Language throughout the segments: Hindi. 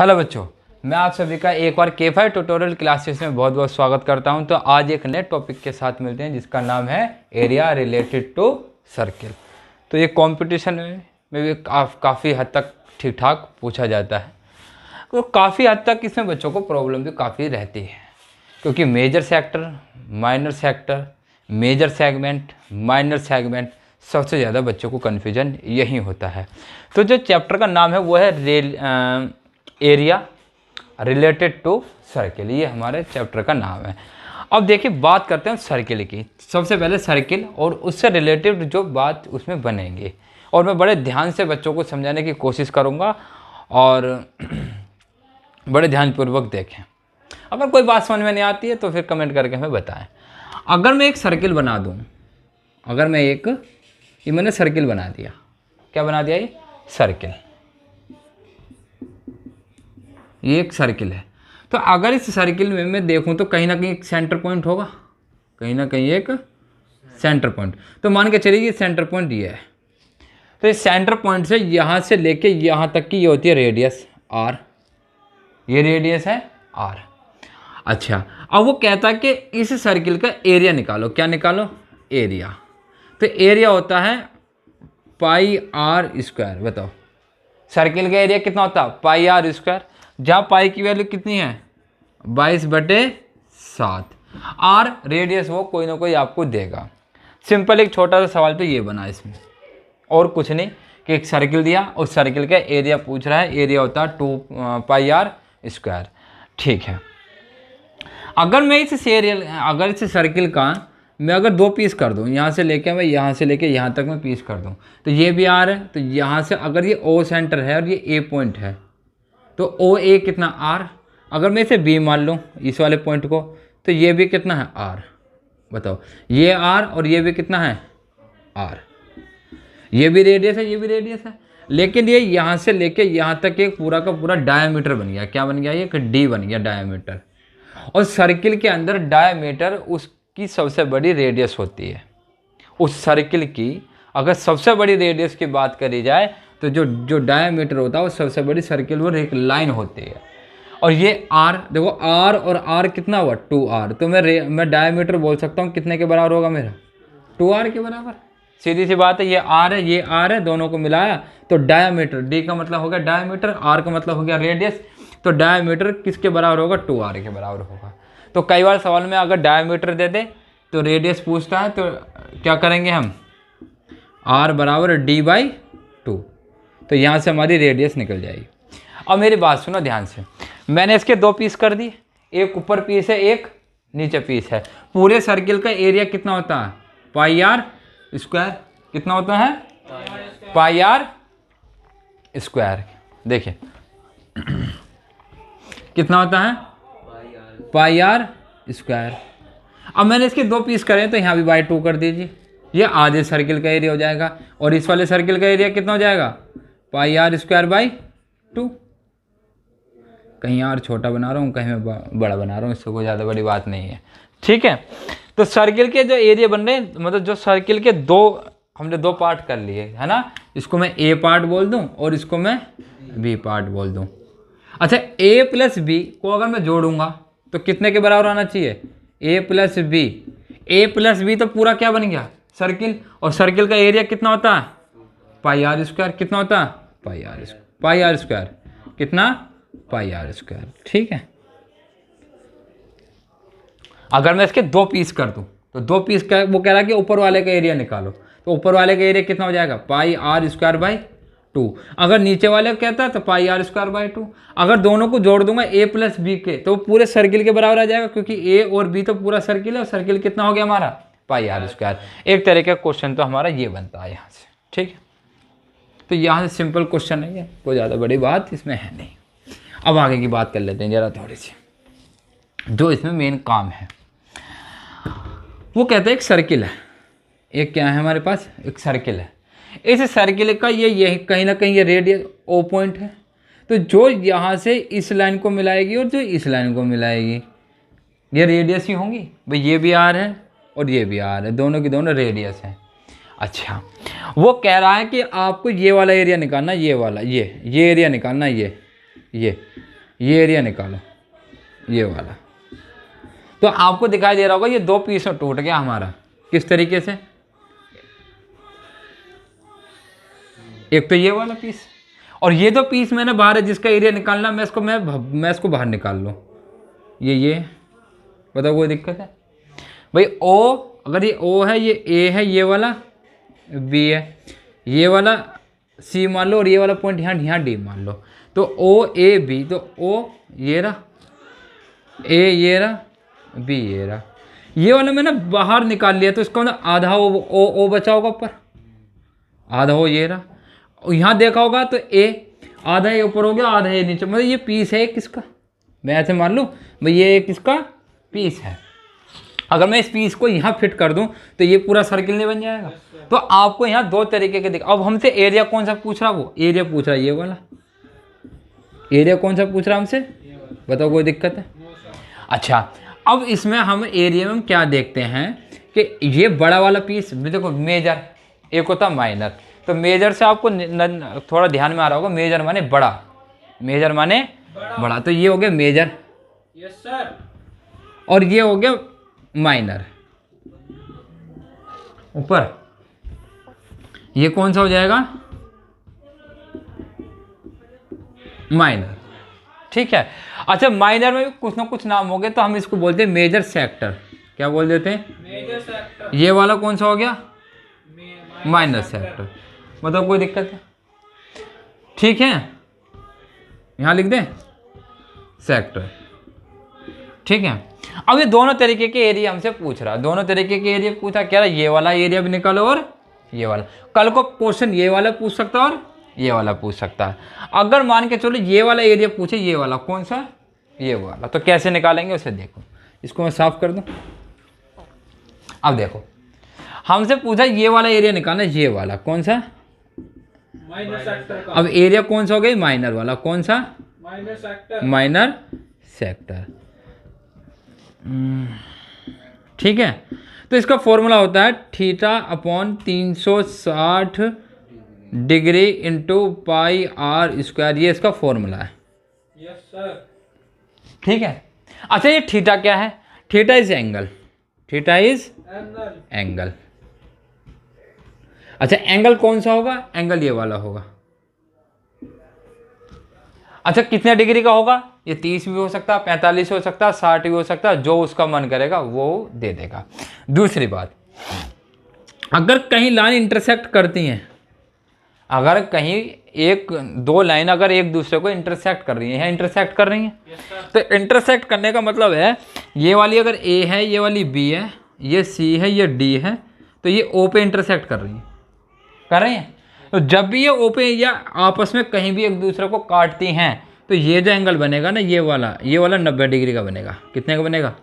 हेलो बच्चों, मैं आप सभी का एक बार K5 ट्यूटोरियल क्लासेस में बहुत बहुत स्वागत करता हूं। तो आज एक नए टॉपिक के साथ मिलते हैं जिसका नाम है एरिया रिलेटेड टू सर्किल। तो ये कंपटीशन में भी काफ़ी हद तक ठीक ठाक पूछा जाता है। तो काफ़ी हद तक इसमें बच्चों को प्रॉब्लम भी काफ़ी रहती है, क्योंकि major sector, minor sector, major segment, minor segment, सबसे ज़्यादा बच्चों को कन्फ्यूजन यही होता है। तो जो चैप्टर का नाम है वो है एरिया रिलेटेड टू सर्किल, ये हमारे चैप्टर का नाम है। अब देखिए, बात करते हैं सर्किल की। सबसे पहले सर्किल और उससे रिलेटेड जो बात उसमें बनेंगे, और मैं बड़े ध्यान से बच्चों को समझाने की कोशिश करूँगा और बड़े ध्यानपूर्वक देखें। अगर कोई बात समझ में नहीं आती है तो फिर कमेंट करके हमें बताएं। अगर मैं एक सर्किल बना दूँ, अगर मैं ये मैंने सर्किल बना दिया, क्या बना दिया? ये सर्किल, ये एक सर्किल है। तो अगर इस सर्किल में मैं देखूं तो कहीं ना कहीं एक सेंटर पॉइंट होगा, कहीं ना कहीं एक सेंटर पॉइंट। तो मान के चलिए ये सेंटर पॉइंट ये है। तो इस सेंटर पॉइंट से यहाँ से लेके यहाँ तक की ये होती है रेडियस आर, ये रेडियस है आर। अच्छा, अब वो कहता है कि इस सर्किल का एरिया निकालो। क्या निकालो? एरिया। तो एरिया होता है पाई आर स्क्वायर। बताओ सर्किल का एरिया कितना होता है? पाई आर स्क्वायर, जहाँ पाई की वैल्यू कितनी है? 22/7। आर रेडियस वो कोई ना कोई आपको देगा। सिंपल एक छोटा सा सवाल तो ये बना इसमें, और कुछ नहीं, कि एक सर्किल दिया, उस सर्किल का एरिया पूछ रहा है। एरिया होता है 2 पाई आर स्क्वायर। ठीक है, अगर मैं इस सर्किल का मैं अगर दो पीस कर दूं, यहाँ से लेके मैं यहाँ से लेके यहाँ तक मैं पीस कर दूं, तो ये भी आर है। तो यहाँ से अगर ये ओ सेंटर है और ये ए पॉइंट है, तो ओ ए कितना? आर। अगर मैं इसे बी मान लूँ इस वाले पॉइंट को, तो ये भी कितना है? आर। बताओ, ये आर और ये भी कितना है? आर। ये भी रेडियस है, ये भी रेडियस है, लेकिन ये यहाँ से लेके यहाँ तक एक पूरा का पूरा डायमीटर बन गया। क्या बन गया? ये डी बन गया, डायमीटर। और सर्किल के अंदर डायमीटर उसकी सबसे बड़ी रेडियस होती है। उस सर्किल की अगर सबसे बड़ी रेडियस की बात करी जाए तो जो डायमीटर होता है वो सबसे बड़ी सर्किल वो एक लाइन होती है। और ये आर, देखो आर और आर कितना हुआ? 2r। तो मैं डायमीटर बोल सकता हूँ कितने के बराबर होगा मेरा? 2r के बराबर। सीधी सी बात है, ये आर है, ये आर है, दोनों को मिलाया तो डायमीटर, डी का मतलब हो गया डायमीटर, आर का मतलब हो गया रेडियस। तो डायमीटर किसके बराबर होगा? 2r के बराबर होगा। तो कई बार सवाल में अगर डायमीटर दे दे तो रेडियस पूछता है, तो क्या करेंगे हम? r बराबर d/2। तो यहाँ से हमारी रेडियस निकल जाएगी। अब मेरी बात सुनो ध्यान से, मैंने इसके दो पीस कर दिए, एक ऊपर पीस है, एक नीचे पीस है। पूरे सर्किल का एरिया कितना होता है? Pi are square. कितना होता है? Pi are square. देखिए कितना होता है? Pi are square. अब मैंने इसके दो पीस करे तो यहाँ भी बाई 2 कर दीजिए, ये आधे सर्किल का एरिया हो जाएगा। और इस वाले सर्किल का एरिया कितना हो जाएगा? पाई आर स्क्वायर बाई 2। कहीं आर छोटा बना रहा हूँ, कहीं मैं बड़ा बना रहा हूँ, इससे कोई ज़्यादा बड़ी बात नहीं है। ठीक है, तो सर्किल के जो एरिया बन रहे हैं, मतलब जो सर्किल के हमने दो पार्ट कर लिए है ना, इसको मैं ए पार्ट बोल दूँ और इसको मैं बी पार्ट बोल दूँ। अच्छा, ए प्लस बी को अगर मैं जोड़ूंगा तो कितने के बराबर आना चाहिए? ए प्लस बी। ए प्लस बी तो पूरा क्या बन गया? सर्किल। और सर्किल का एरिया कितना होता है? Pi are square. कितना होता है? Pi are square. कितना? पाई आर स्क्वायर। ठीक है, अगर मैं इसके दो पीस कर दूं तो दो पीस का वो कह रहा है कि ऊपर वाले का एरिया निकालो, तो ऊपर वाले का एरिया कितना हो जाएगा? पाई आर स्क्वायर बाई 2। अगर नीचे वाले को कहता है तो पाई आर स्क्वायर बाई 2। अगर दोनों को जोड़ दूंगा ए प्लस बी के, तो पूरे सर्किल के बराबर आ जाएगा, क्योंकि ए और बी तो पूरा सर्किल है, और सर्किल कितना हो गया हमारा? पाई आर स्क्वायर। एक तरह का क्वेश्चन तो हमारा ये बनता है यहाँ से। ठीक है, तो यहाँ से सिंपल क्वेश्चन है ये, कोई ज़्यादा बड़ी बात इसमें है नहीं। अब आगे की बात कर लेते हैं जरा थोड़ी सी, जो इसमें मेन काम है। वो कहते हैं एक सर्किल है, एक क्या है हमारे पास? एक सर्किल है। इस सर्किल का ये कहीं ना कहीं ये रेडियस ओ पॉइंट है। तो जो यहाँ से इस लाइन को मिलाएगी और जो इस लाइन को मिलाएगी, ये रेडियस ही होंगी भाई। ये भी आर है और ये भी आर है, दोनों की दोनों रेडियस है। अच्छा, वो कह रहा है कि आपको ये वाला एरिया निकालना, ये वाला, ये एरिया निकालना, ये ये एरिया निकालो, ये वाला। तो आपको दिखाई दे रहा होगा ये दो पीस में टूट गया हमारा। किस तरीके से? एक तो ये वाला पीस, और ये तो पीस मैंने बाहर है जिसका एरिया निकालना, मैं इसको बाहर निकाल लूँ। ये बताओ कोई दिक्कत है भाई? ओ, अगर ये ओ है, ये ए है, ये वाला बी है, ये वाला सी मान लो, और ये वाला पॉइंट यहाँ डी मान लो। तो ओ ए बी, तो ओ ये रहा, ए ये रहा, बी ये रहा। ये वाला मैंने बाहर निकाल लिया, तो इसका मतलब आधा ओ बचा होगा ऊपर, आधा ओ ये रहा। और यहाँ देखा होगा तो ए, आधा ए ऊपर हो गया, आधा ए नीचे, मतलब ये पीस है किसका? मैं ऐसे मान लूँ भाई ये किसका पीस है। अगर मैं इस पीस को यहाँ फिट कर दूँ तो ये पूरा सर्किल नहीं बन जाएगा। तो आपको यहाँ दो तरीके के दिख। अब हमसे एरिया कौन सा पूछ रहा? वो एरिया पूछ रहा है ये वाला। एरिया कौन सा पूछ रहा हमसे? बताओ कोई दिक्कत है? अच्छा, अब इसमें हम एरिया में क्या देखते हैं कि ये बड़ा वाला पीस, देखो मेजर, एक होता माइनर। तो मेजर से आपको थोड़ा ध्यान में आ रहा होगा, मेजर माने बड़ा, मेजर माने बड़ा। तो ये हो गया मेजर, यस सर, और ये हो गया माइनर ऊपर। ये कौन सा हो जाएगा? माइनर। ठीक है। अच्छा, माइनर में भी कुछ ना कुछ नाम हो गए, तो हम इसको बोलते हैं मेजर सेक्टर। क्या बोल देते हैं? Major sector. ये वाला कौन सा हो गया? Minor sector. मतलब कोई दिक्कत है? ठीक है, यहां लिख दें सेक्टर। ठीक है। अब ये दोनों तरीके के एरिया हमसे पूछ रहा है, दोनों तरीके के एरिया पूछा, क्या रहा? ये वाला एरिया भी निकालो और ये वाला। कल को क्वेश्चन ये वाला पूछ सकता है और ये वाला पूछ सकता है। अगर मान के चलो ये वाला एरिया पूछे, ये वाला कौन सा? ये वाला। तो कैसे निकालेंगे उसे देखो। इसको मैं साफ कर दूं। अब देखो, हमसे पूछा ये वाला एरिया निकालना, ये वाला कौन सा? माइनर सेक्टर का। अब एरिया कौन सा हो गया? माइनर वाला। कौन सा? Minor sector. Minor sector. ठीक है। तो इसका फॉर्मूला होता है theta upon 360 degree into pi are square. ये इसका फॉर्मूला है। Yes sir. ठीक है। अच्छा, ये थीटा क्या है? Theta is angle. Theta is angle. अच्छा, एंगल कौन सा होगा? एंगल ये वाला होगा। अच्छा, कितने डिग्री का होगा? ये 30 भी हो सकता है, 45 हो सकता है, 60 भी हो सकता है, जो उसका मन करेगा वो दे देगा। दूसरी बात, अगर कहीं लाइन इंटरसेक्ट करती हैं, अगर कहीं एक दो लाइन अगर एक दूसरे को इंटरसेक्ट कर रही है, इंटरसेक्ट कर रही हैं, तो इंटरसेक्ट करने का मतलब है ये वाली अगर ए है, ये वाली बी है, ये सी है, ये डी है, तो ये ओ पे इंटरसेक्ट कर रही हैं। तो जब भी ये ओ पे या आपस में कहीं भी एक दूसरे को काटती हैं, तो ये जो एंगल बनेगा ना, ये वाला 90 डिग्री का बनेगा। कितने का बनेगा?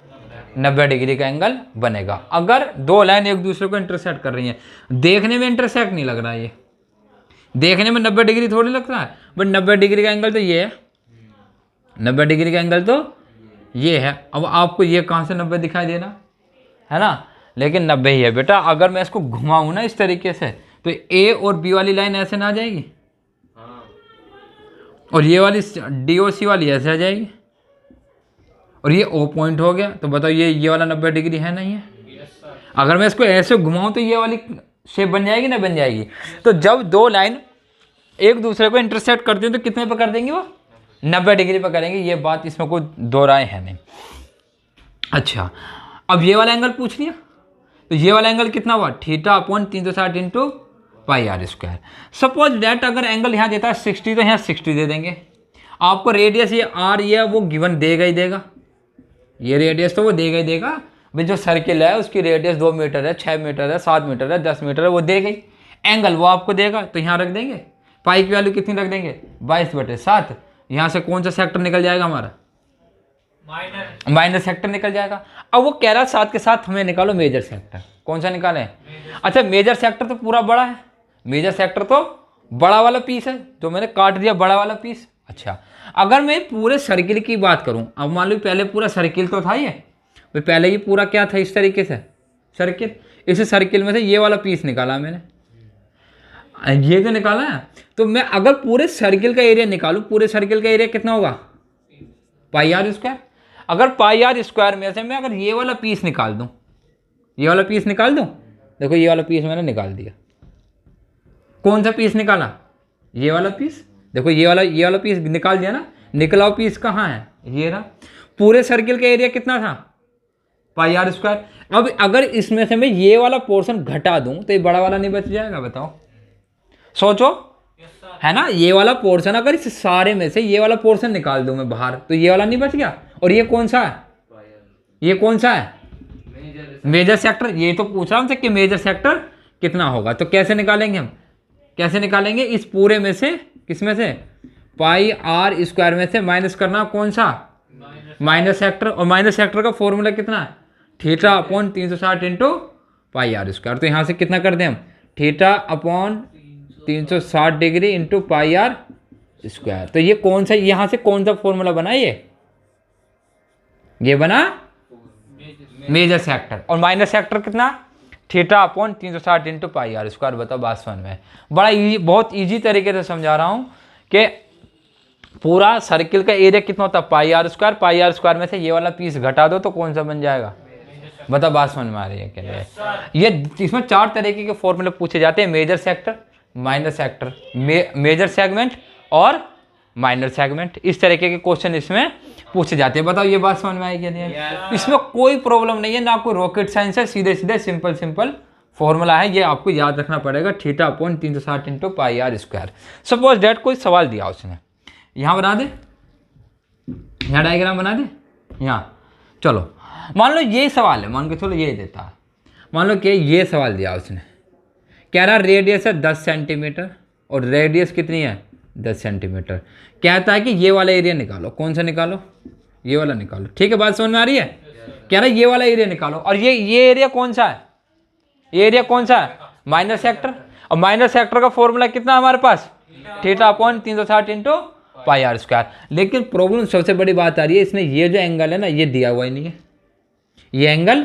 90 डिग्री का एंगल बनेगा। अगर दो लाइन एक दूसरे को इंटरसेक्ट कर रही हैं, देखने में इंटरसेक्ट नहीं लग रहा है, ये देखने में 90 डिग्री थोड़ी लगता है, बट 90 डिग्री का एंगल तो ये है, 90 डिग्री का एंगल तो ये है। अब आपको ये कहाँ से 90 दिखाई दे रहा है ना? लेकिन 90 ही है बेटा। अगर मैं इसको घुमाऊँ ना इस तरीके से, तो ए और बी वाली लाइन ऐसे ना आ जाएगी, और ये वाली डी ओ सी वाली ऐसे आ जाएगी, और ये ओ पॉइंट हो गया। तो बताओ ये वाला 90 डिग्री है नहीं है? अगर मैं इसको ऐसे घुमाऊं तो ये वाली शेप बन जाएगी ना? बन जाएगी। तो जब दो लाइन एक दूसरे को इंटरसेक्ट करती हैं, तो कितने पर कर देंगे? वो 90 डिग्री पर करेंगे। ये बात इसमें कोई दो राय है नहीं। अच्छा, अब ये वाला एंगल पूछ लिया, तो ये वाला एंगल कितना हुआ? Theta upon 360 into pi are square. Suppose that अगर एंगल यहाँ देता है 60, तो यहाँ 60 दे देंगे। आपको रेडियस ये आर ये वो गिवन देगा ही देगा, ये रेडियस तो वो देगा ही देगा भाई। जो सर्किल है उसकी रेडियस 2 मीटर है, 6 मीटर है, 7 मीटर है, 10 मीटर है, वो देगा ही। एंगल वो आपको देगा, तो यहाँ रख देंगे। पाई की वैल्यू कितनी रख देंगे? 22/7। यहाँ से कौन सा सेक्टर निकल जाएगा हमारा? माइनर सेक्टर निकल जाएगा। अब वो कह रहा है साथ के साथ हमें निकालो मेजर सेक्टर। कौन सा निकालें? अच्छा, मेजर सेक्टर तो पूरा बड़ा है, मेजर सेक्टर तो बड़ा वाला पीस है जो मैंने काट दिया, बड़ा वाला पीस। अच्छा, अगर मैं पूरे सर्किल की बात करूं, अब मान लो पहले पूरा सर्किल तो था ये, भाई पहले ये पूरा क्या था? इस तरीके से सर्किल। इस सर्किल में से ये वाला पीस निकाला मैंने, ये जो निकाला है, तो मैं अगर पूरे सर्किल का एरिया निकालूं, पूरे सर्किल का एरिया कितना होगा? पाई आर स्क्वायर। अगर पाई आर स्क्वायर में से मैं अगर ये वाला पीस निकाल दूं, ये वाला पीस निकाल दूं, देखो ये वाला पीस मैंने निकाल दिया। कौन सा पीस निकाला? ये वाला पीस। देखो ये वाला पीस निकाल दिया ना। निकला हुआ पीस कहाँ है? ये रहा। पूरे सर्किल का एरिया कितना था? पाई आर स्क्वायर। अब अगर इसमें से मैं ये वाला पोर्शन घटा दूं तो ये बड़ा वाला नहीं बच जाएगा? बताओ, सोचो, है ना। ये वाला पोर्शन अगर इस सारे में से ये वाला पोर्शन निकाल दूं मैं बाहर तो ये वाला नहीं बच गया। और ये कौन सा है? ये कौन सा है? Major sector. ये तो पूछ रहा हूं कि मेजर सेक्टर कितना होगा। तो कैसे निकालेंगे हम? कैसे निकालेंगे? इस पूरे में से, किसमें से? पाई आर स्क्वायर में से माइनस करना कौन सा? Minus sector. और माइनस सेक्टर का फॉर्मूला कितना है? Theta upon 360 into pi are square. तो यहाँ से कितना कर दें हम? Theta upon 360 degree into pi are square. तो ये कौन सा, यहाँ से कौन सा फॉर्मूला बना? ये बना मेजर सेक्टर। और माइनस सेक्टर कितना? Theta upon 360 into pi are square. बताओ, बात समझ में? बड़ा इजी, बहुत इजी तरीके से समझा रहा हूँ कि पूरा सर्किल का एरिया कितना होता है? Pi are square. Pi are square में से ये वाला पीस घटा दो तो कौन सा बन जाएगा? बताओ, बात समझ में आ रही है क्या? ये इसमें 4 तरीके के फॉर्मूले पूछे जाते हैं: major sector, minor sector, major segment और माइनर सेगमेंट। इस तरीके के क्वेश्चन इसमें पूछे जाते हैं। बताओ, ये बात समझ में आएगी क्या नहीं? इसमें कोई प्रॉब्लम नहीं है, ना कोई रॉकेट साइंस है, सीधे सीधे सिंपल फॉर्मूला है। ये आपको याद रखना पड़ेगा, theta upon 360 into pi are square. Suppose that कोई सवाल दिया उसने, यहाँ बना दे, यहाँ डायग्राम बना दे, यहाँ। चलो मान लो ये सवाल है, मान के चलो ये देता है। मान लो कि ये सवाल दिया उसने, कह रहा रेडियस है 10 सेंटीमीटर और रेडियस कितनी है? 10 सेंटीमीटर। कहता है कि ये वाला एरिया निकालो। कौन सा निकालो? ये वाला निकालो। ठीक है, बात समझ में आ रही है? कह रहा है ये वाला एरिया निकालो। और ये एरिया कौन सा है? ये एरिया कौन सा है? Minor sector. और माइनर सेक्टर का फॉर्मूला कितना है हमारे पास? Theta upon 360 into pi are square. लेकिन प्रॉब्लम सबसे बड़ी बात आ रही है, इसने ये जो एंगल है ना, ये दिया हुआ ही नहीं है। ये एंगल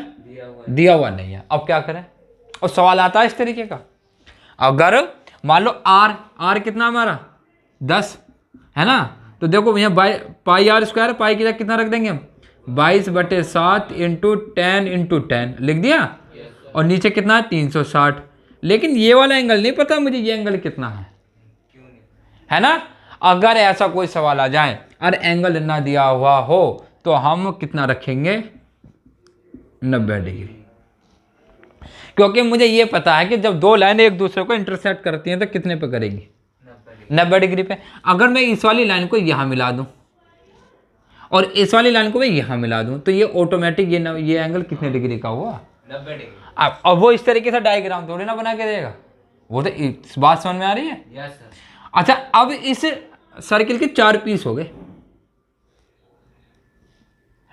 दिया हुआ नहीं है। अब क्या करें? और सवाल आता है इस तरीके का, अगर मान लो आर कितना हमारा? 10 है ना। तो देखो यहाँ पाई आर स्क्वायर, पाई की जगह कितना रख देंगे हम? 22/7 इंटू 10 लिख दिया। और नीचे कितना है? 360। लेकिन ये वाला एंगल नहीं पता मुझे, ये एंगल कितना है ना। अगर ऐसा कोई सवाल आ जाए और एंगल ना दिया हुआ हो तो हम कितना रखेंगे? 90 डिग्री। क्योंकि मुझे ये पता है कि जब दो लाइनें एक दूसरे को इंटरसेक्ट करती हैं तो कितने पे करेंगी? 90 डिग्री पे। अगर मैं इस वाली लाइन को यहाँ मिला दूं और इस वाली लाइन को मैं यहाँ मिला दूं तो ये ऑटोमेटिक ये एंगल कितने डिग्री का हुआ? 90 डिग्री। अब वो इस तरीके से डायग्राम थोड़ी ना बना के देगा, वो तो इस बात समझ में आ रही है? Yes sir. अच्छा, अब इस सर्किल के 4 पीस हो गए।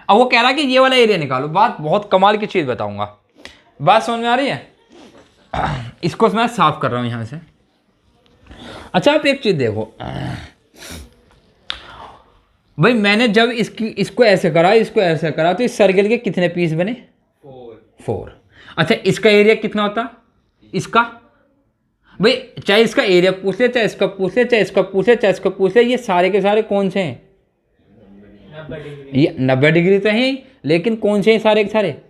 अब वो कह रहा है कि ये वाला एरिया निकालो। बात बहुत कमाल की चीज बताऊंगा, बात समझ में आ रही है? इसको मैं साफ कर रहा हूं यहां से। अच्छा, आप एक चीज देखो भाई, मैंने जब इसको ऐसे करा, इसको ऐसे करा, तो इस सर्किल के कितने पीस बने? 4। अच्छा, इसका एरिया कितना होता? इसका भाई, चाहे इसका एरिया पूछ ले, चाहे इसका पूछ ले, चाहे इसका पूछ ले, चाहे इसका पूछ ले, ये सारे के सारे कौन से हैं? 90 डिग्री। ये 90 डिग्री तो है, लेकिन कौन से हैं सारे के सारे?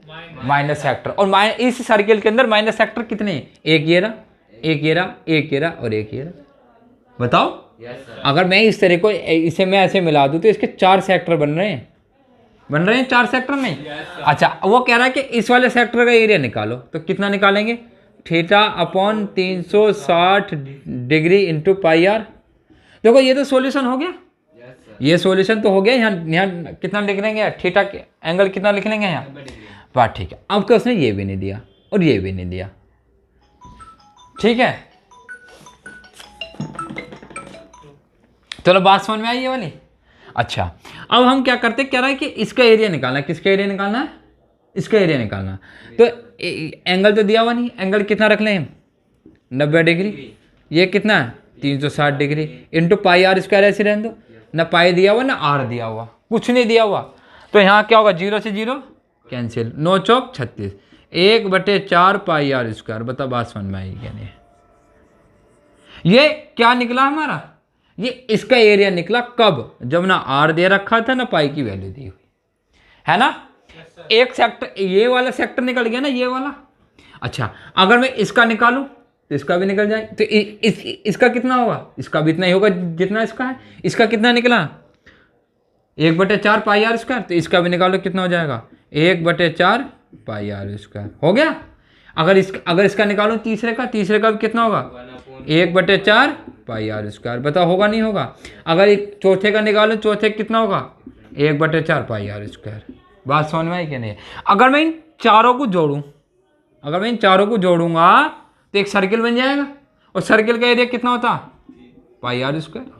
Minus sector. और इस सर्किल के अंदर माइनस सेक्टर कितने हैं? एक ये रहा, एक ये रहा, एक ये रहा और एक ये रहा। बताओ, अगर मैं इस तरह को इसे मैं ऐसे मिला दूं तो इसके 4 सेक्टर बन रहे हैं 4 सेक्टर नहीं? अच्छा, वो कह रहा है कि इस वाले सेक्टर का एरिया निकालो। तो कितना निकालेंगे? Theta upon 360 degree into pi r. देखो, ये तो सॉल्यूशन हो गया। ये सॉल्यूशन तो हो गया। यहाँ कितना लिख लेंगे? थीटा के एंगल कितना लिख लेंगे यहाँ? बात ठीक है। अब क्या उसने ये भी नहीं दिया और ये भी नहीं दिया, ठीक है? चलो, बात समझ में आई ये वाली? अच्छा, अब हम क्या करते, कह रहा है कि इसका एरिया निकालना है। किसका एरिया निकालना है? इसका एरिया निकालना। तो एंगल तो दिया हुआ नहीं, एंगल कितना रख लें हम? 90 डिग्री। ये कितना है? 360 degree into pi are square. ऐसे रहने दो, ना पाई दिया हुआ ना आर दिया हुआ, कुछ नहीं दिया हुआ। तो यहाँ क्या होगा? 0 से 0 कैंसिल, 9 चौक 36, 1/4 पाई आर स्क्वायर। बता, बात समझ में आई क्या नहीं? ये क्या निकला हमारा? ये इसका एरिया निकला कब, जब ना आर दे रखा था ना पाई की वैल्यू दी हुई है ना। एक सेक्टर ये वाला सेक्टर निकल गया ना, ये वाला। अच्छा अगर मैं इसका निकालूं तो इसका भी निकल जाए, तो इसका कितना होगा, इसका भी इतना ही होगा जितना इसका है। इसका कितना निकला 1/4 पाई आर स्क्वायर, तो इसका भी निकालो कितना हो जाएगा 1/4 पाई आर स्क्वायर हो गया। अगर इसका निकालो तीसरे का भी कितना होगा 1/4 पाई आर स्क्वायर, बताओ होगा नहीं होगा। अगर एक चौथे का निकालो, चौथे कितना होगा 1/4 पाई आर स्क्वायर। बात समझ में आई कि नहीं। अगर मैं इन चारों को जोड़ूंगा तो एक सर्किल बन जाएगा, और सर्किल का एरिया कितना होता पाई आर स्क्वायर।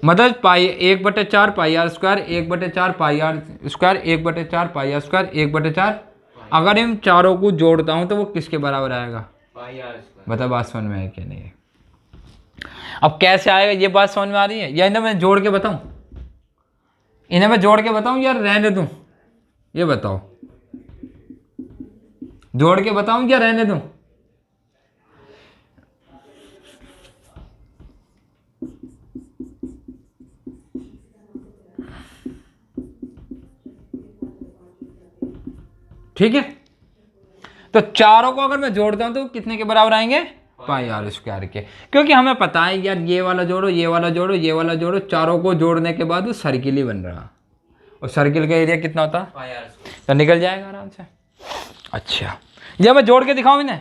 मतलब pi 1/4 pi are square, 1/4 pi are square, 1/4 pi are square, 1/4। अगर इन चारों को जोड़ता हूं तो वो किसके बराबर आएगा पाई आर स्क्वायर। बता बात समझ में आई कि नहीं। अब कैसे आएगा ये बात समझ में आ रही है, या इन्हें मैं जोड़ के बताऊं, या रहने दूं, ये बताओ। जोड़ के बताऊं या रहने दूं। ठीक है, तो चारों को अगर मैं जोड़ता हूं तो कितने के बराबर आएंगे पाई आर स्क्वायर के, क्योंकि हमें पता है यार ये वाला जोड़ो, ये वाला जोड़ो, ये वाला जोड़ो, चारों को जोड़ने के बाद वो सर्किल ही बन रहा, और सर्किल का एरिया कितना होता पाई आर स्क्वायर, तो निकल जाएगा आराम से। अच्छा ये मैं जोड़ के दिखाऊं इन्हें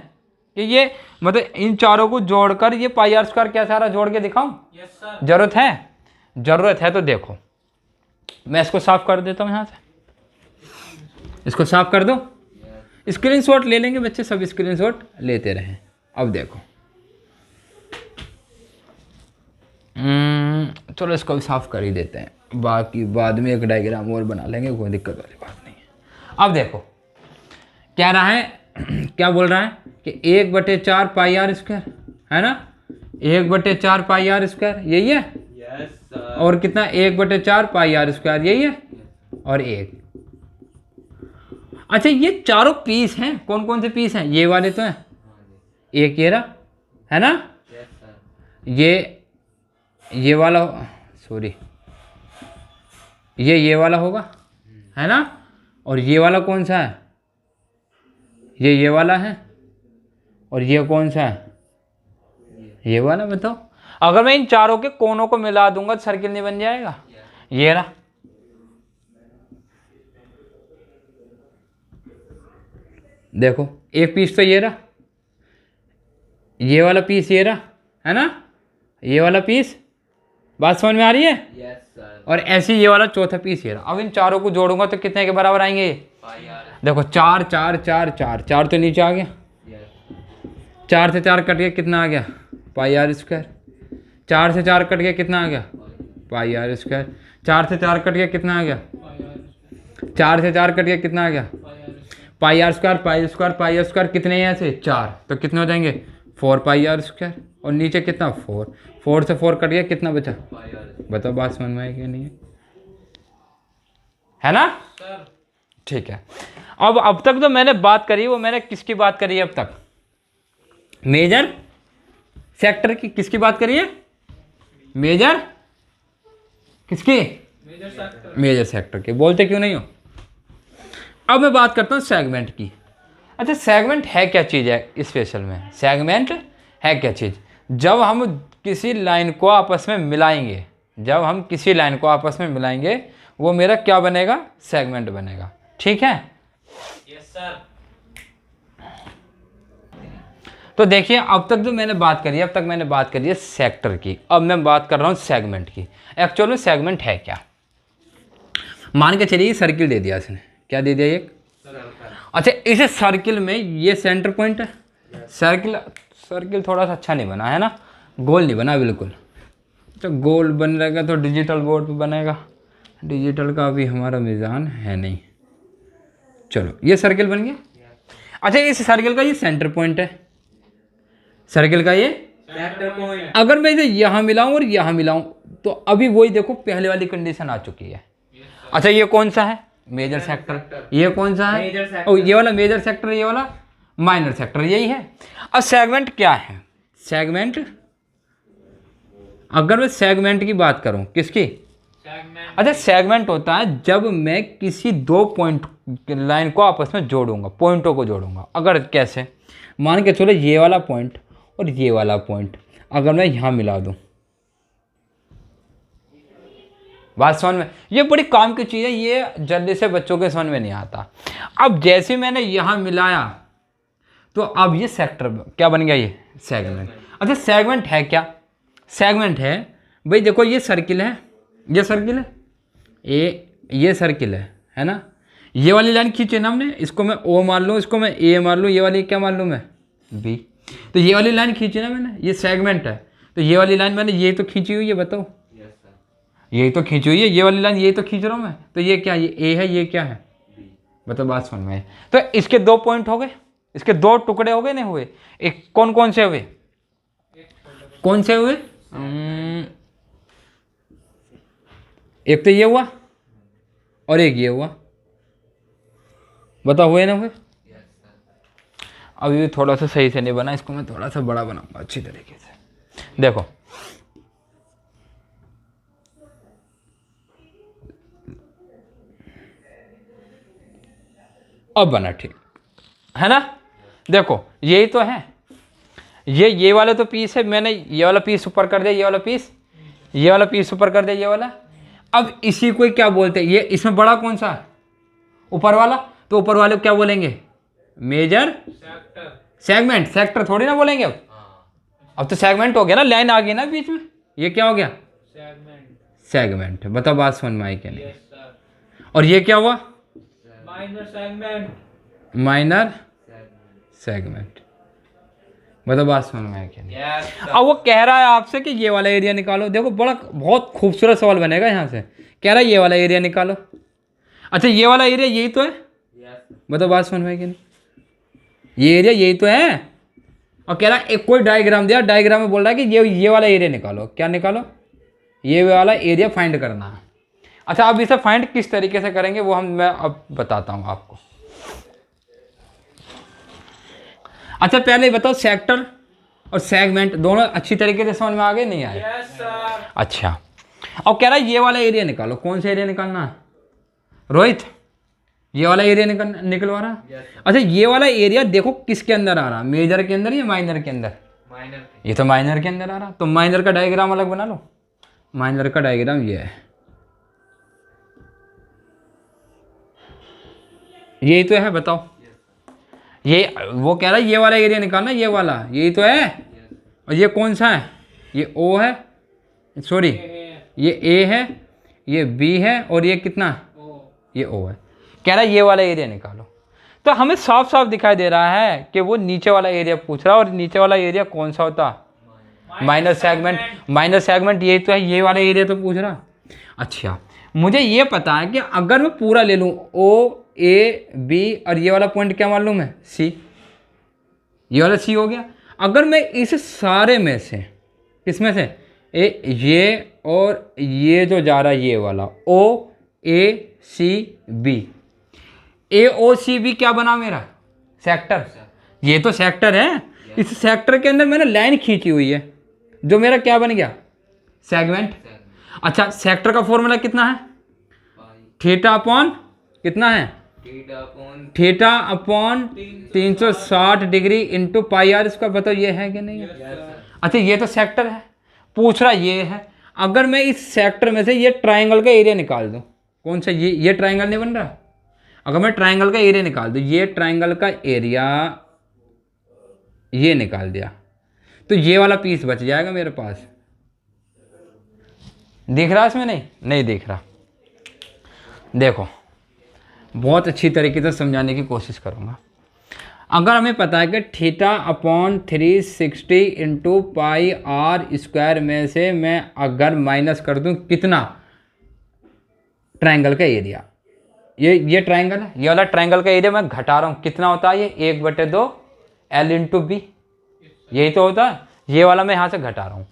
कि ये मतलब इन चारों को जोड़कर ये पाई आर स्क्वायर क्या सारा जोड़ के दिखाऊं। Yes sir. जरूरत है तो देखो मैं इसको साफ कर देता हूं, यहाँ से इसको साफ कर दो। स्क्रीनशॉट ले लेंगे बच्चे, सब स्क्रीनशॉट लेते रहें। अब देखो चलो इसको भी साफ कर ही देते हैं, बाकी बाद में एक डायग्राम और बना लेंगे, कोई दिक्कत वाली बात नहीं है। अब देखो क्या रहा है क्या बोल रहा है कि 1/4 पाई आर स्क्वायर है ना, 1/4 पाई आर स्क्वायर यही है। Yes sir. और कितना 1/4 पाई आर स्क्वायर यही है, और एक। अच्छा ये चारों पीस हैं, कौन कौन से पीस हैं, ये वाले तो हैं, एक ये रहा है ना, यस सर। ये वाला सॉरी ये वाला होगा है ना, और ये वाला कौन सा है, ये वाला है, और ये कौन सा है, ये वाला। बताओ अगर मैं इन चारों के कोनों को मिला दूंगा तो सर्किल नहीं बन जाएगा। ये रहा, देखो एक पीस तो ये रहा, ये वाला पीस ये रहा है ना, ये वाला पीस। बात समझ में आ रही है। Yes sir. और ऐसे ही ये वाला चौथा पीस ये रहा। अब इन चारों को जोड़ूंगा तो कितने के बराबर आएंगे, पाई आर। देखो 4 4 4 4 4 तो नीचे आ गया, यस। 4 से 4 कट गया कितना आ गया पाई आर स्क्वायर, 4 से 4 कट गया कितना आ गया पाई आर स्क्वायर, 4 से 4 कट गया कितना आ गया, 4 से 4 कट गया कितना आ गया pi are square, pi square pi are square कितने हैं ऐसे 4, तो कितने हो जाएंगे 4 पाई आर स्क्वायर, और नीचे कितना 4, 4 से 4 कट गया कितना बचा, पाई आर। बताओ बात समझ में आई कि नहीं है ना। सर ठीक है, अब तक तो मैंने बात करी, वो मैंने किसकी बात करी है अब तक, मेजर सेक्टर की। किसकी बात करी है, मेजर किसकी, मेजर सेक्टर की। बोलते क्यों नहीं हो। अब मैं बात करता हूँ सेगमेंट की। अच्छा सेगमेंट है क्या चीज़ है स्पेशल में, सेगमेंट है क्या चीज़, जब हम किसी लाइन को आपस में मिलाएंगे, वो मेरा क्या बनेगा, सेगमेंट बनेगा। ठीक है। Yes sir. तो देखिए अब तक मैंने बात करी है सेक्टर की, अब मैं बात कर रहा हूँ सेगमेंट की। एक्चुअल में सेगमेंट है क्या, मान के चलिए सर्किल दे दिया इसने, क्या दे दिया एक। अच्छा इसे सर्किल में ये सेंटर पॉइंट है, सर्किल थोड़ा सा अच्छा नहीं बना है ना, गोल नहीं बना बिल्कुल। तो गोल बन रहेगा तो डिजिटल बोर्ड पे बनेगा, डिजिटल का अभी हमारा मिजान है नहीं। चलो ये सर्किल बन गया। अच्छा इस सर्किल का ये सेंटर पॉइंट है, सर्किल का ये सेंटर पॉइंट। अगर मैं इसे यहाँ मिलाऊं और यहाँ मिलाऊं तो अभी वही देखो पहले वाली कंडीशन आ चुकी है। अच्छा ये कौन सा है, मेजर सेक्टर। ये कौन सा है, मेजर सेक्टर। ओ ये वाला मेजर सेक्टर, ये वाला माइनर सेक्टर, यही है। अब सेगमेंट क्या है, सेगमेंट अगर मैं सेगमेंट की बात करूं, किसकी? सेगमेंट। अच्छा, सेगमेंट होता है जब मैं किसी दो पॉइंट लाइन को आपस में जोड़ूंगा, पॉइंटों को जोड़ूंगा। अगर कैसे, मान के चलो ये वाला पॉइंट और ये वाला पॉइंट अगर मैं यहाँ मिला दूं, बात समझ में? ये बड़ी काम की चीज़ है, ये जल्दी से बच्चों के समझ में नहीं आता। अब जैसे मैंने यहाँ मिलाया तो अब ये सेक्टर क्या बन गया? ये सेगमेंट। अच्छा, सेगमेंट है क्या? सेगमेंट है भाई, देखो ये सर्किल है, ये सर्किल है, ये सर्किल है ना? ये वाली लाइन खींची ना हमने, इसको मैं ओ मान लूँ, इसको मैं ए मान लूँ, ये वाली क्या मान लूँ मैं? बी। तो ये वाली लाइन खींची ना मैंने, ये सेगमेंट है। तो ये वाली लाइन मैंने ये तो खींची हुई है, बताओ। Yes sir. यही तो खींची हुई है, ये वाली लाइन यही तो खींच रहा हूँ मैं। तो ये क्या, ये ए है, ये क्या है? बताओ, बात समझ में आई? तो इसके दो पॉइंट हो गए, इसके दो टुकड़े हो गए, नहीं हुए? एक कौन कौन से हुए? कौन से हुए? एक तो ये हुआ और एक ये हुआ। बताओ, हुए ना हुए? Yes sir. अभी भी थोड़ा सा सही से नहीं बना, इसको मैं थोड़ा सा बड़ा बनाऊंगा अच्छी तरीके से। देखो, अब बना ठीक है ना? देखो, यही तो है, ये वाला तो पीस है, मैंने ये वाला पीस ऊपर कर दिया, ये वाला पीस, ये वाला पीस ऊपर कर दिया, ये वाला। अब इसी को क्या बोलते हैं? ये इसमें बड़ा कौन सा है? ऊपर वाला। तो ऊपर वाले को क्या बोलेंगे? Major sector. सेगमेंट। सेक्टर थोड़ी ना बोलेंगे अब। हाँ। अब तो सेगमेंट हो गया ना, लाइन आ गई ना बीच में, ये क्या हो गया? सेगमेंट। सेगमेंट। बताओ, बात समझ में आई क्या नहीं? Yes sir. और ये क्या हुआ? Minor segment. Minor segment. बताओ, बात समझ में आई क्या नहीं? Yes sir. अब वो कह रहा है आपसे कि ये वाला एरिया निकालो। देखो, बड़ा बहुत खूबसूरत सवाल बनेगा यहाँ से। कह रहा है ये वाला एरिया निकालो। अच्छा, ये वाला एरिया यही तो है। यस। बताओ, बात समझ में आई क्या नहीं? ये एरिया यही तो है। और कह रहा है एक कोई डायग्राम दिया, डायग्राम में बोल रहा है कि ये वाला एरिया निकालो। क्या निकालो? ये वाला एरिया फाइंड करना है। अच्छा, अब इसे फाइंड किस तरीके से करेंगे वो मैं अब बताता हूँ आपको। अच्छा, पहले बताओ, सेक्टर और सेगमेंट दोनों अच्छी तरीके से समझ में आ गए, नहीं आए? Yes sir. अच्छा, अब कह रहा है ये वाला एरिया निकालो। कौन सा एरिया निकालना है रोहित? ये वाला एरिया निकलवा रहा? यस। अच्छा, ये वाला एरिया देखो किसके अंदर आ रहा? मेजर के अंदर या माइनर के अंदर? माइनर। ये तो माइनर के अंदर आ रहा। तो माइनर का डायग्राम अलग बना लो। माइनर का डायग्राम ये है, यही तो है। बताओ, ये वो कह रहा है ये वाला एरिया निकालना, ये वाला, यही तो है। और ये कौन सा है? ये ओ है, सॉरी ये ए है, ये बी है, और ये कितना? ये ओ है। कह रहा है ये वाला एरिया निकालो। तो हमें साफ साफ दिखाई दे रहा है कि वो नीचे वाला एरिया पूछ रहा है। और नीचे वाला एरिया कौन सा होता? Minor segment. माइनर सेगमेंट यही तो है, ये वाला एरिया तो पूछ रहा। अच्छा, मुझे ये पता है कि अगर मैं पूरा ले लूँ, ओ ए बी, और ये वाला पॉइंट क्या मान लूँ मैं? सी। ये वाला सी हो गया। अगर मैं इस सारे में से, किसमें से? ये और ये जो जा रहा है ये वाला, ओ ए सी बी, ए ओ सी बी क्या बना मेरा? सेक्टर। ये तो सेक्टर है। इस सेक्टर के अंदर मैंने लाइन खींची हुई है, जो मेरा क्या बन गया? सेगमेंट। अच्छा, सेक्टर का फॉर्मूला कितना है? थीटा अपॉन कितना है? Theta upon 360 degree into pi are square. बताओ, ये है कि नहीं है? अच्छा, ये तो सेक्टर है, पूछ रहा ये है। अगर मैं इस सेक्टर में से ये ट्राइंगल का एरिया निकाल दूं, कौन सा? ये ट्राइंगल नहीं बन रहा? अगर मैं ट्राइंगल का एरिया निकाल दूं, ये ट्राइंगल का एरिया ये निकाल दिया, तो ये वाला पीस बच जाएगा मेरे पास। दिख रहा इसमें? नहीं दिख रहा। देखो, बहुत अच्छी तरीके से समझाने की कोशिश करूँगा। अगर हमें पता है कि theta upon 360 into pi are square में से मैं अगर माइनस कर दूं कितना? ट्राइंगल का एरिया। ये ट्राइंगल है, ये वाला ट्राइंगल का एरिया मैं घटा रहा हूँ। कितना होता है ये? 1/2 एल इंटू बी, यही तो होता है। ये वाला मैं यहाँ से घटा रहा हूँ।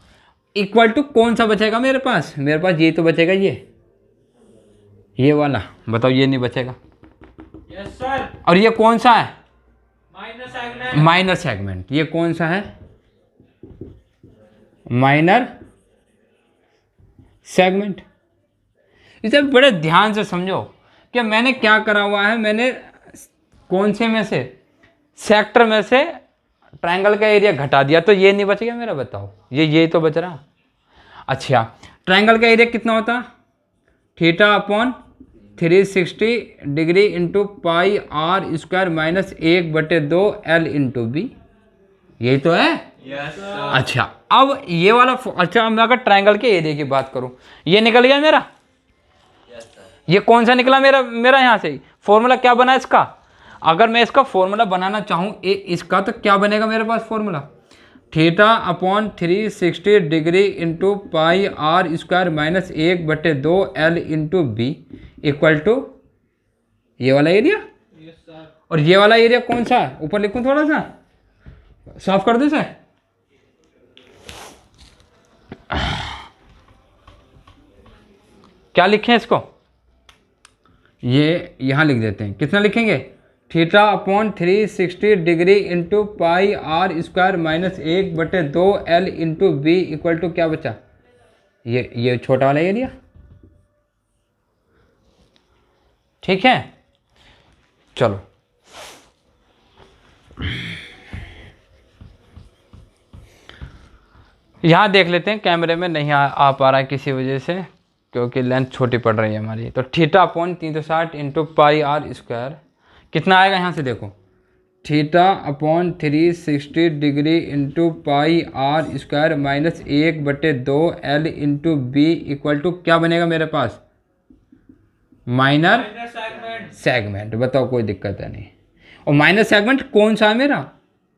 इक्वल टू कौन सा बचेगा मेरे पास? मेरे पास ये तो बचेगा, ये वाला। बताओ, ये नहीं बचेगा। Yes sir. और ये कौन सा है? Minor segment. Minor segment. ये कौन सा है? Minor segment. इसे बड़े ध्यान से समझो कि मैंने क्या करा हुआ है। मैंने कौन से में से, सेक्टर में से ट्रायंगल का एरिया घटा दिया, तो ये नहीं बच गया मेरा, बताओ। ये तो बच रहा। अच्छा, ट्रायंगल का एरिया कितना होता? Theta upon 360 degree into pi are square minus 1/2 L into B. यही तो है। Yes sir. अच्छा, अब ये वाला अच्छा, मैं अगर ट्रायंगल के एरिया की बात करूं, ये निकल गया मेरा। Yes sir. ये कौन सा निकला मेरा यहाँ से? फॉर्मूला क्या बना इसका? अगर मैं इसका फॉर्मूला बनाना चाहूँ इसका, तो क्या बनेगा मेरे पास formula? Theta upon 360 degree into pi are square minus 1/2 L into B equal to ये वाला एरिया। Yes sir. और ये वाला एरिया कौन सा है? ऊपर लिखूं, थोड़ा सा साफ कर दो इसे। क्या लिखें इसको? ये यहां लिख देते हैं। कितना लिखेंगे? Theta upon 360 degree into pi are square minus 1/2 L into B equal to क्या बचा? ये छोटा वाला एरिया। ठीक है, चलो यहाँ देख लेते हैं। कैमरे में नहीं आ पा रहा है किसी वजह से, क्योंकि लेंथ छोटी पड़ रही है हमारी। तो theta upon 360 into pi are square कितना आएगा? यहाँ से देखो, theta upon 360 degree into pi are square minus 1/2 L into B equal to क्या बनेगा मेरे पास? Minor segment. सेगमेंट। बताओ, कोई दिक्कत है नहीं। और माइनर सेगमेंट कौन सा है मेरा?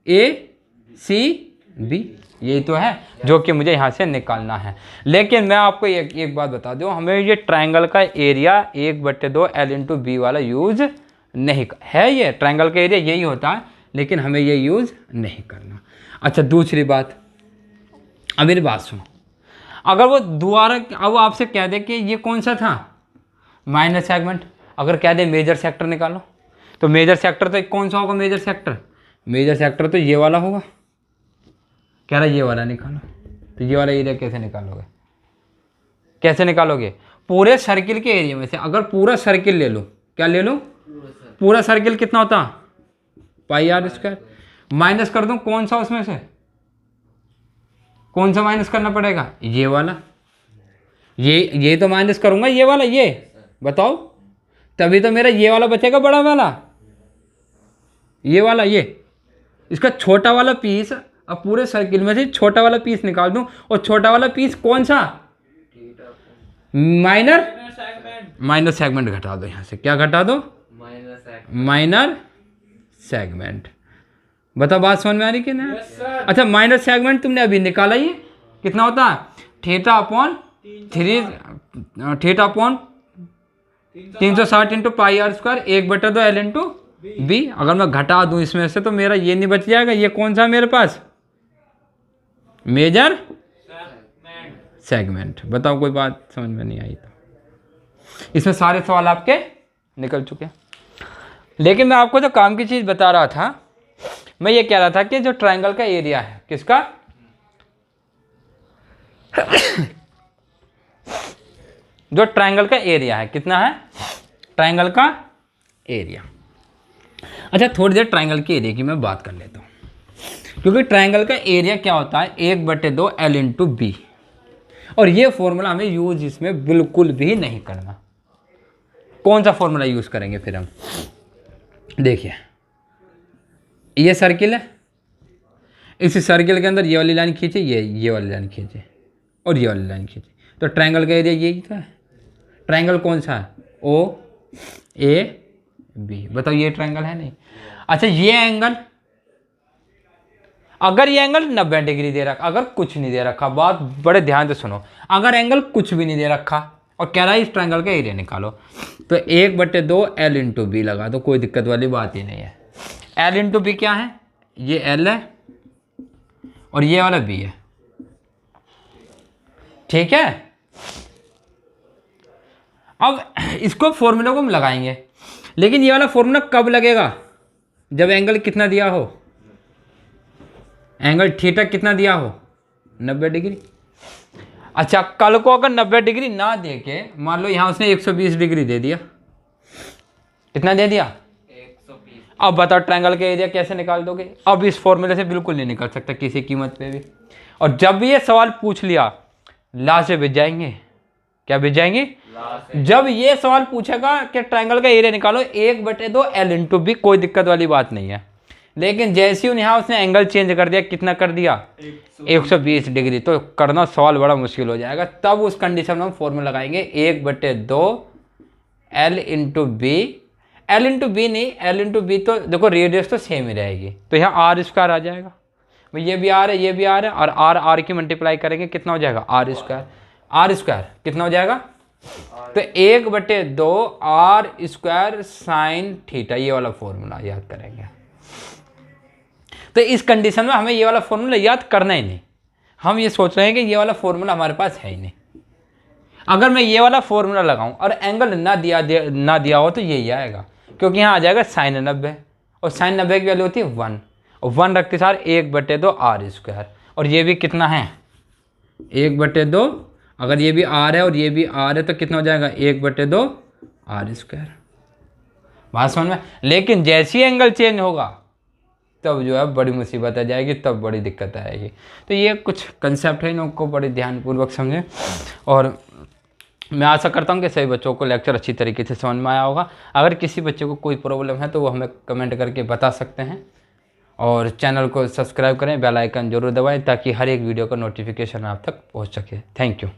ए सी बी, यही तो है जो कि मुझे यहाँ से निकालना है। लेकिन मैं आपको एक बात बता दूँ, हमें ये ट्रायंगल का एरिया 1/2 L इंटू बी वाला यूज नहीं है। ये ट्रायंगल का एरिया यही होता है, लेकिन हमें ये यूज नहीं करना। अच्छा, दूसरी बात, अब मेरी बात सुनो। अगर वो दोबारा अब आपसे कह दे कि ये कौन सा था? Minor segment. अगर कह दे मेजर सेक्टर निकालो, तो मेजर सेक्टर तो कौन सा होगा? मेजर सेक्टर, मेजर सेक्टर तो ये वाला होगा। कह रहा ये वाला निकालो, तो ये वाला एरिया कैसे निकालोगे? कैसे निकालोगे? पूरे सर्किल के एरिया में से अगर पूरा सर्किल ले लो, क्या ले लो? पूरा सर्किल कितना होता? पाई आर स्क्वायर। माइनस कर दूं कौन सा उसमें से? कौन सा माइनस करना पड़ेगा? ये वाला। ये तो माइनस करूंगा, ये वाला। ये बताओ, तभी तो मेरा ये वाला बचेगा, बड़ा वाला, ये वाला। ये इसका छोटा वाला पीस, अब पूरे सर्किल में से छोटा वाला पीस निकाल दूं, और छोटा वाला पीस कौन सा? Minor segment. माइनर सेगमेंट घटा दो यहाँ से। क्या घटा दो? Minus segment. Minor segment. बताओ, बात समझ में आ रही कि नहीं? Yes sir. अच्छा, माइनर सेगमेंट तुमने अभी निकाला, ये कितना होता है? Theta upon 360 into pi are square 1/2 L into B. अगर मैं घटा दूं इसमें से, तो मेरा ये नहीं बच जाएगा। ये कौन सा है मेरे पास? Major segment. सेगमेंट। बताओ, कोई बात समझ में नहीं आई तो? इसमें सारे सवाल आपके निकल चुके हैं। लेकिन मैं आपको जो काम की चीज़ बता रहा था, मैं ये कह रहा था कि जो ट्रायंगल का एरिया है, किसका? जो ट्रायंगल का एरिया है, कितना है? ट्रायंगल का एरिया। अच्छा, थोड़ी देर ट्रायंगल के एरिया की मैं बात कर लेता हूँ, क्योंकि ट्रायंगल का एरिया क्या होता है? 1/2 L इंटू बी। और ये फॉर्मूला हमें यूज इसमें बिल्कुल भी नहीं करना। कौन सा फॉर्मूला यूज करेंगे फिर हम? देखिए, ये सर्किल है, इस सर्किल के अंदर ये वाली लाइन खींचे, ये वाली लाइन खींचे, और ये वाली लाइन खींचे, तो ट्रायंगल का एरिया यही था। ट्रायंगल कौन सा है? ओ ए बी। बताओ, ये ट्रायंगल है नहीं? अच्छा, ये एंगल, अगर ये एंगल 90 डिग्री दे रखा, अगर कुछ नहीं दे रखा, बात बड़े ध्यान से सुनो, अगर एंगल कुछ भी नहीं दे रखा और कह रहा है इस ट्रायंगल का एरिया निकालो, तो 1/2 L इंटू बी लगा दो, कोई दिक्कत वाली बात ही नहीं है। L इंटू बी क्या है? ये L है और ये वाला B है, ठीक है। अब इसको फॉर्मूला को हम लगाएंगे, लेकिन ये वाला फॉर्मूला कब लगेगा? जब एंगल कितना दिया हो? एंगल थीटा कितना दिया हो? 90 डिग्री। अच्छा कल को अगर 90 डिग्री ना दे के मान लो यहाँ उसने 120 डिग्री दे दिया, कितना दे दिया 120। अब बताओ ट्रायंगल का एरिया कैसे निकाल दोगे? अब इस फॉर्मूले से बिल्कुल नहीं निकल सकता किसी कीमत पे भी। और जब भी ये सवाल पूछ लिया ला से बिज जाएंगे। क्या बिज जाएंगे? जब ये सवाल पूछेगा कि ट्रायंगल का एरिया निकालो 1/2 L इंटू बी, कोई दिक्कत वाली बात नहीं है। लेकिन जैसे ही यहाँ उसने एंगल चेंज कर दिया, कितना कर दिया 120 डिग्री, तो करना सवाल बड़ा मुश्किल हो जाएगा। तब उस कंडीशन में हम फॉर्मूला लगाएंगे 1/2 L into B. L into B नहीं, L इंटू बी तो देखो रेडियस तो सेम ही रहेगी, तो यहाँ R स्क्वायर आ जाएगा। भाई ये भी R है, ये भी R है, और R की मल्टीप्लाई करेंगे कितना हो जाएगा R स्क्वायर। R स्क्वायर कितना हो जाएगा? तो 1/2 R स्क्वायर साइन थीटा, ये वाला फॉर्मूला याद करेंगे। तो इस कंडीशन में हमें ये वाला फॉर्मूला याद करना ही नहीं। हम ये सोच रहे हैं कि ये वाला फॉर्मूला हमारे पास है ही नहीं। अगर मैं ये वाला फॉर्मूला लगाऊं और एंगल ना दिया हो तो यही आएगा, क्योंकि यहाँ आ जाएगा sin 90, और sin 90 की वैल्यू होती है 1, और 1 रखते सार 1/2 R स्क्वायर, और ये भी कितना है 1/2। अगर ये भी R है और ये भी R है तो कितना हो जाएगा 1/2 R स्क्वायर। बात समझ में? लेकिन जैसे ही एंगल चेंज होगा तब जो है बड़ी मुसीबत आ जाएगी, तब बड़ी दिक्कत आएगी। तो ये कुछ कंसेप्ट है, इनको बड़ी ध्यानपूर्वक समझें। और मैं आशा करता हूँ कि सभी बच्चों को लेक्चर अच्छी तरीके से समझ में आया होगा। अगर किसी बच्चे को कोई प्रॉब्लम है तो वो हमें कमेंट करके बता सकते हैं, और चैनल को सब्सक्राइब करें, बेल आइकन जरूर दबाएं ताकि हर एक वीडियो का नोटिफिकेशन आप तक पहुँच सके। Thank you.